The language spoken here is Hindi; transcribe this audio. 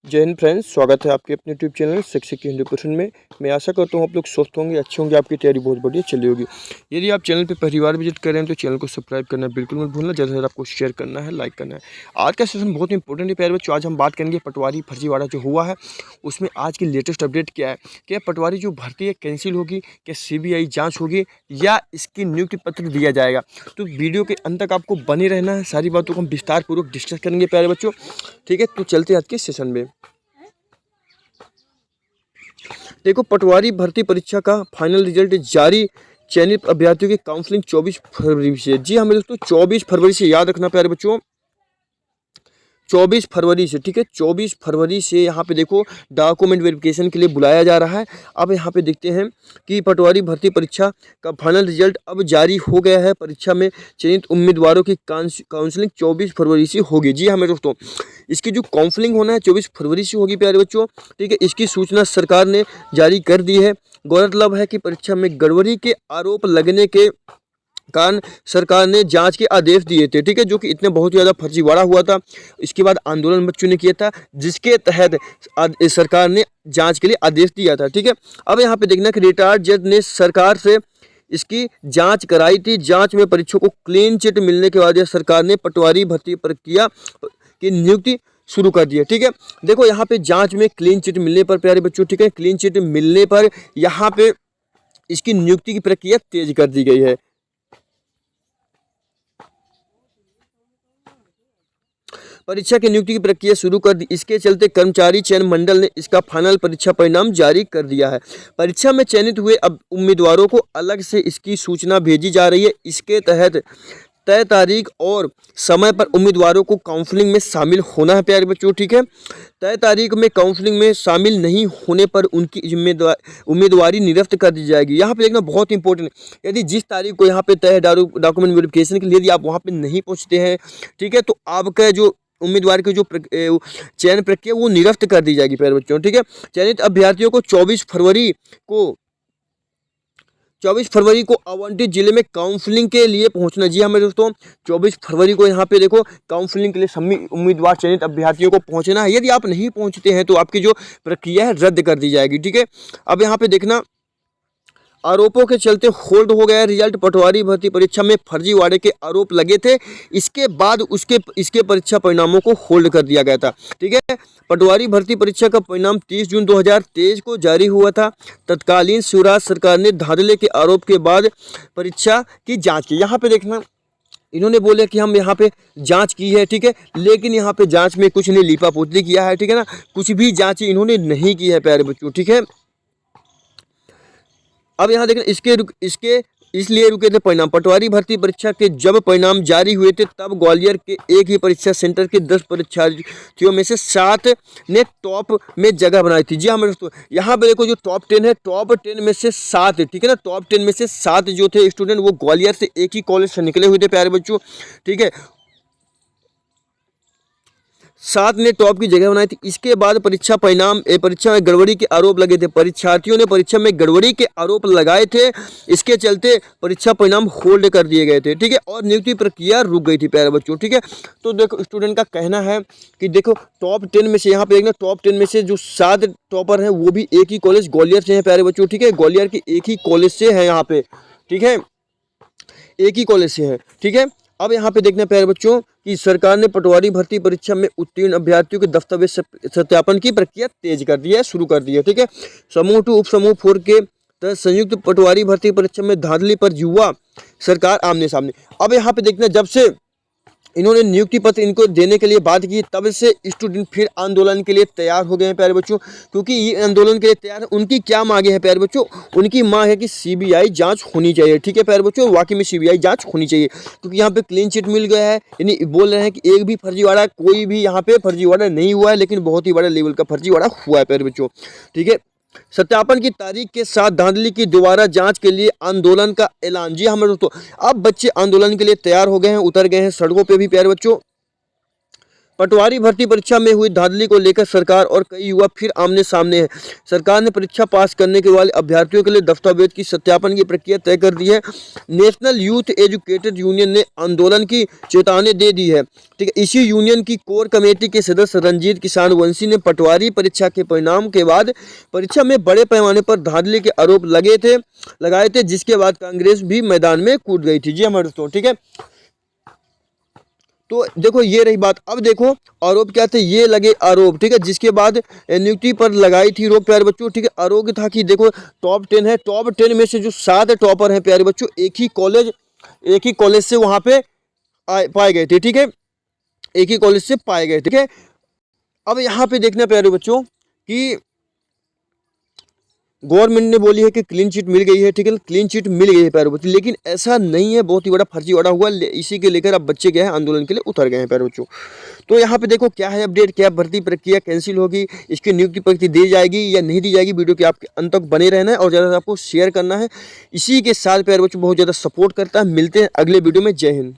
जय हिंद फ्रेंड्स, स्वागत है आपके अपने यूट्यूब चैनल शिक्षक की 100% में। मैं आशा करता हूँ आप लोग स्वस्थ होंगे, अच्छे होंगे, आपकी तैयारी बहुत बढ़िया चली होगी। यदि आप चैनल पर पहली बार विजिट कर रहे हैं तो चैनल को सब्सक्राइब करना बिल्कुल मत भूलना। ज़्यादा से ज़्यादा आपको शेयर करना है, लाइक करना है। आज का सेशन बहुत इंपॉर्टेंट है प्यारे बच्चों। आज हम बात करेंगे पटवारी फर्जीवाड़ा जो हुआ है उसमें आज की लेटेस्ट अपडेट क्या है। क्या पटवारी जो भर्ती है कैंसिल होगी, क्या CBI जाँच होगी या इसकी नियुक्ति पत्र दिया जाएगा? तो वीडियो के अंत तक आपको बने रहना है। सारी बातों को हम विस्तार पूर्वक डिस्कस करेंगे प्यारे बच्चों। ठीक है, तो चलते हैं आज के सेशन में। देखो, पटवारी भर्ती परीक्षा का फाइनल रिजल्ट जारी। चयनित अभ्यर्थियों की काउंसलिंग 24 फरवरी से। जी हाँ मेरे दोस्तों, 24 फरवरी से, याद रखना प्यारे बच्चों, 24 फरवरी से। ठीक है, 24 फरवरी से यहाँ पे देखो डॉक्यूमेंट वेरिफिकेशन के लिए बुलाया जा रहा है। अब यहाँ पे देखते हैं कि पटवारी भर्ती परीक्षा का फाइनल रिजल्ट अब जारी हो गया है। परीक्षा में चयनित उम्मीदवारों की काउंसलिंग 24 फरवरी से होगी। जी हाँ मेरे दोस्तों, इसकी जो काउंसलिंग होना है 24 फरवरी से होगी प्यारे बच्चों। ठीक है, इसकी सूचना सरकार ने जारी कर दी है। गौरतलब है कि परीक्षा में गड़बड़ी के आरोप लगने के कारण सरकार ने जांच के आदेश दिए थे। ठीक है, जो कि इतने बहुत ज़्यादा फर्जीवाड़ा हुआ था। इसके बाद आंदोलन बच्चों ने किया था, जिसके तहत सरकार ने जांच के लिए आदेश दिया था। ठीक है, अब यहाँ पे देखना कि रिटायर्ड जज ने सरकार से इसकी जांच कराई थी। जांच में परीक्षकों को क्लीन चिट मिलने के बाद यह सरकार ने पटवारी भर्ती प्रक्रिया की नियुक्ति शुरू कर दी है। ठीक है, देखो यहाँ पे जांच में क्लीन चिट मिलने पर प्यारे बच्चों, ठीक है, क्लीन चिट मिलने पर यहाँ पे इसकी नियुक्ति की प्रक्रिया तेज कर दी गई है। परीक्षा की नियुक्ति की प्रक्रिया शुरू कर दी। इसके चलते कर्मचारी चयन मंडल ने इसका फाइनल परीक्षा परिणाम जारी कर दिया है। परीक्षा में चयनित हुए अब उम्मीदवारों को अलग से इसकी सूचना भेजी जा रही है। इसके तहत तय तारीख और समय पर उम्मीदवारों को काउंसलिंग में शामिल होना है प्यारे बच्चों। ठीक है, तय तारीख में काउंसलिंग में शामिल नहीं होने पर उनकी उम्मीदवारी निरस्त कर दी जाएगी। यहाँ पे देखना बहुत इंपॉर्टेंट है, यदि जिस तारीख को यहाँ पे तय डॉक्यूमेंट वेरिफिकेशन के लिए यदि आप वहाँ पे नहीं पहुँचते हैं, ठीक है, तो आपका जो उम्मीदवार की जो चयन प्रक्रिया वो निरस्त कर दी जाएगी प्यारे बच्चों। ठीक है, चयनित अभ्यर्थियों को 24 फरवरी को आवंटित जिले में काउंसलिंग के लिए पहुंचना। जी हाँ मेरे दोस्तों, 24 फरवरी को यहाँ पे देखो काउंसलिंग के लिए सभी उम्मीदवार चयनित अभ्यर्थियों को पहुंचना है। यदि आप नहीं पहुंचते हैं तो आपकी जो प्रक्रिया है रद्द कर दी जाएगी। ठीक है, अब यहाँ पे देखना, आरोपों के चलते होल्ड हो गया रिजल्ट। पटवारी भर्ती परीक्षा में फर्जीवाड़े के आरोप लगे थे, इसके बाद इसके परीक्षा परिणामों को होल्ड कर दिया गया था। ठीक है, पटवारी भर्ती परीक्षा का परिणाम 30 जून 2023 को जारी हुआ था। तत्कालीन शिवराज सरकार ने धांधले के आरोप के बाद परीक्षा की जांच की। यहाँ पे देखना, इन्होंने बोले कि हम यहाँ पे जांच की है। ठीक है, लेकिन यहाँ पे जांच में कुछ नहीं लीपापोती किया है। ठीक है ना, कुछ भी जांच इन्होंने नहीं की है प्यारे बच्चों। ठीक है, अब यहाँ देखें इसके इसलिए रुके थे परिणाम। पटवारी भर्ती परीक्षा के जब परिणाम जारी हुए थे तब ग्वालियर के एक ही परीक्षा सेंटर के 10 परीक्षार्थियों में से 7 ने टॉप में जगह बनाई थी। जी हाँ मेरे दोस्तों, यहाँ पे देखो जो टॉप 10 है, टॉप 10 में से 7, ठीक है ना, टॉप 10 में से 7 जो थे स्टूडेंट वो ग्वालियर से एक ही कॉलेज से निकले हुए थे प्यारे बच्चों। ठीक है, 7 ने टॉप की जगह बनाई थी। इसके बाद परीक्षा में गड़बड़ी के आरोप लगे थे। परीक्षार्थियों ने परीक्षा में गड़बड़ी के आरोप लगाए थे, इसके चलते परीक्षा परिणाम होल्ड कर दिए गए थे। ठीक है, और नियुक्ति प्रक्रिया रुक गई थी प्यारे बच्चों। ठीक है, तो देखो स्टूडेंट का कहना है कि देखो टॉप 10 में से, यहाँ पे देखना, टॉप 10 में से जो 7 टॉपर हैं वो भी एक ही कॉलेज ग्वालियर से हैं प्यारे बच्चों। ठीक है, ग्वालियर के एक ही कॉलेज से है यहाँ पे। ठीक है, एक ही कॉलेज से है। ठीक है, अब यहाँ पे देखना प्यारे बच्चों कि सरकार ने पटवारी भर्ती परीक्षा में उत्तीर्ण अभ्यर्थियों के दस्तावेज सत्यापन की प्रक्रिया तेज कर दी है, शुरू कर दी है। ठीक है, समूह 2 उपसमूह 4 के तहत संयुक्त पटवारी भर्ती परीक्षा में धांधली पर युवा सरकार आमने सामने। अब यहाँ पे देखना, जब से इन्होंने नियुक्ति पत्र इनको देने के लिए बात की तब से स्टूडेंट फिर आंदोलन के लिए तैयार हो गए हैं प्यारे बच्चों। क्योंकि ये आंदोलन के लिए तैयार है। उनकी क्या मांगे हैं प्यारे बच्चों? उनकी मांग है कि CBI जांच होनी चाहिए। ठीक है प्यारे बच्चों, वाकई में CBI जांच होनी चाहिए, क्योंकि यहाँ पे क्लीन चिट मिल गया है। यानी बोल रहे हैं कि एक भी फर्जीवाड़ा, कोई भी यहाँ पे फर्जीवाड़ा नहीं हुआ है, लेकिन बहुत ही बड़ा लेवल का फर्जीवाड़ा हुआ है प्यारे बच्चों। ठीक है, सत्यापन की तारीख के साथ धांधली की दोबारा जांच के लिए आंदोलन का ऐलान। जी हमारे दोस्तों, अब बच्चे आंदोलन के लिए तैयार हो गए हैं, उतर गए हैं सड़कों पे भी प्यारे बच्चों। पटवारी भर्ती परीक्षा में हुई धांधली को लेकर सरकार और कई युवा फिर आमने सामने हैं। सरकार ने परीक्षा पास करने के वाले अभ्यर्थियों के लिए दस्तावेज की सत्यापन की प्रक्रिया तय कर दी है। नेशनल यूथ एजुकेटेड यूनियन ने आंदोलन की चेतावनी दे दी है। ठीक है, इसी यूनियन की कोर कमेटी के सदस्य रंजीत किसान वंशी ने पटवारी परीक्षा के परिणाम के बाद परीक्षा में बड़े पैमाने पर धांधली के आरोप लगाए थे, जिसके बाद कांग्रेस भी मैदान में कूद गई थी। जी हमारे दोस्तों, ठीक है, तो देखो ये रही बात। अब देखो आरोप क्या थे, ये लगे आरोप, ठीक है, जिसके बाद नियुक्ति पर लगाई थी रोक प्यारे बच्चों। ठीक है, आरोप था कि देखो टॉप 10 है, टॉप 10 में से जो 7 टॉपर हैं प्यारे बच्चों, एक ही कॉलेज से वहां पे पाए गए थे। ठीक है, एक ही कॉलेज से पाए गए। ठीक है, अब यहाँ पे देखना प्यारे बच्चों कि गवर्नमेंट ने बोली है कि क्लीन चिट मिल गई है। ठीक है, क्लीन चिट मिल गई है प्यारे बच्चों, लेकिन ऐसा नहीं है, बहुत ही बड़ा फर्जीवाड़ा हुआ। इसी के लेकर अब बच्चे गए हैं आंदोलन के लिए उतर गए हैं प्यारे बच्चों। तो यहाँ पे देखो क्या है अपडेट, क्या भर्ती प्रक्रिया कैंसिल होगी, इसकी नियुक्ति प्रक्रिया दी जाएगी या नहीं दी जाएगी। वीडियो के आपके अंत तक बने रहना है और ज़्यादा आपको शेयर करना है। इसी के साथ प्यारे बच्चों बहुत ज़्यादा सपोर्ट करता है। मिलते हैं अगले वीडियो में। जय हिंद।